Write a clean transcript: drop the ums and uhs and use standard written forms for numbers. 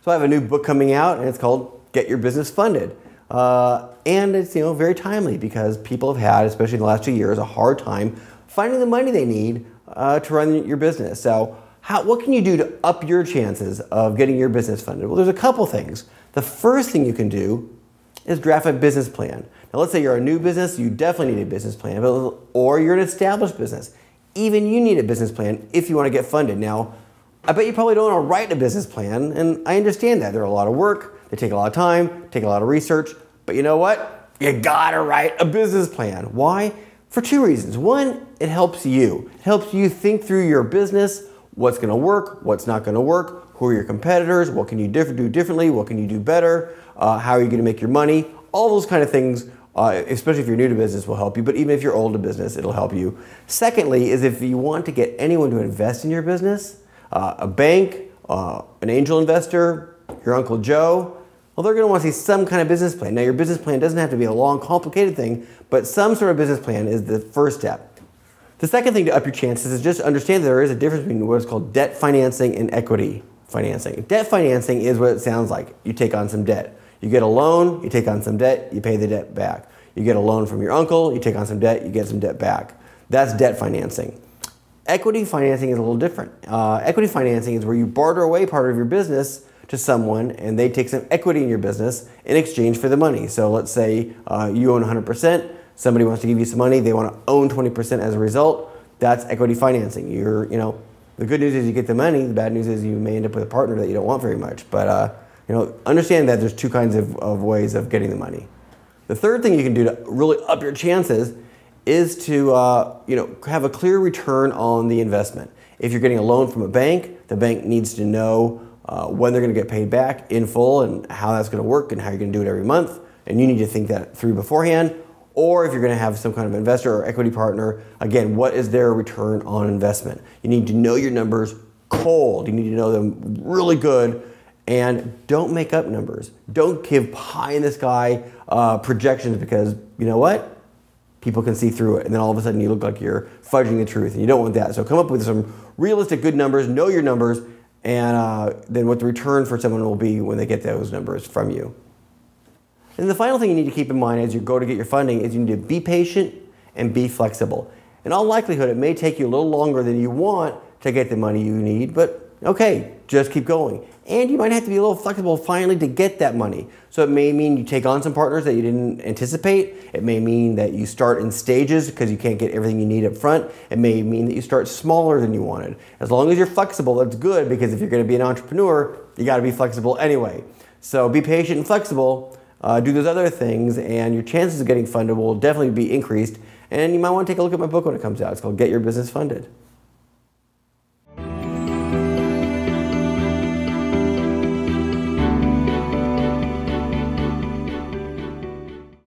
So I have a new book coming out, and it's called Get Your Business Funded. And it's very timely because people have had, especially in the last 2 years, a hard time finding the money they need to run your business. So what can you do to up your chances of getting your business funded? Well, there's a couple things. The first thing you can do is draft a business plan. Now, let's say you're a new business, you definitely need a business plan, or you're an established business. Even you need a business plan if you want to get funded. Now, I bet you probably don't want to write a business plan, and I understand that. They're a lot of work, they take a lot of time, take a lot of research, but you know what? You gotta write a business plan. Why? For two reasons. One, it helps you. It helps you think through your business, what's gonna work, what's not gonna work, who are your competitors, what can you do differently, what can you do better, how are you gonna make your money, all those kind of things, especially if you're new to business, will help you, but even if you're old to business, it'll help you. Secondly, is if you want to get anyone to invest in your business, a bank, an angel investor, your Uncle Joe, well, they're going to want to see some kind of business plan. Now, your business plan doesn't have to be a long, complicated thing, but some sort of business plan is the first step. The second thing to up your chances is just understand that there is a difference between what is called debt financing and equity financing. Debt financing is what it sounds like. You take on some debt. You get a loan, you take on some debt, you pay the debt back. You get a loan from your uncle, you take on some debt, you get some debt back. That's debt financing. Equity financing is a little different. Equity financing is where you barter away part of your business to someone and they take some equity in your business in exchange for the money. So let's say you own 100%, somebody wants to give you some money, they want to own 20% as a result. That's equity financing. The good news is you get the money, the bad news is you may end up with a partner that you don't want very much. But understand that there's two kinds of ways of getting the money. The third thing you can do to really up your chances is to have a clear return on the investment. If you're getting a loan from a bank, the bank needs to know when they're going to get paid back in full and how that's going to work and how you're going to do it every month. And you need to think that through beforehand. Or if you're going to have some kind of investor or equity partner, again, what is their return on investment? You need to know your numbers cold. You need to know them really good. And don't make up numbers. Don't give pie in the sky projections because you know what? People can see through it. And then all of a sudden you look like you're fudging the truth and you don't want that. So come up with some realistic good numbers, know your numbers, and then what the return for someone will be when they get those numbers from you. And the final thing you need to keep in mind as you go to get your funding is you need to be patient and be flexible. In all likelihood, it may take you a little longer than you want to get the money you need, but okay, just keep going. And you might have to be a little flexible finally to get that money. So it may mean you take on some partners that you didn't anticipate. It may mean that you start in stages because you can't get everything you need up front. It may mean that you start smaller than you wanted. As long as you're flexible, that's good because if you're going to be an entrepreneur, you got to be flexible anyway. So be patient and flexible, do those other things, and your chances of getting funded will definitely be increased. And you might want to take a look at my book when it comes out. It's called Get Your Business Funded.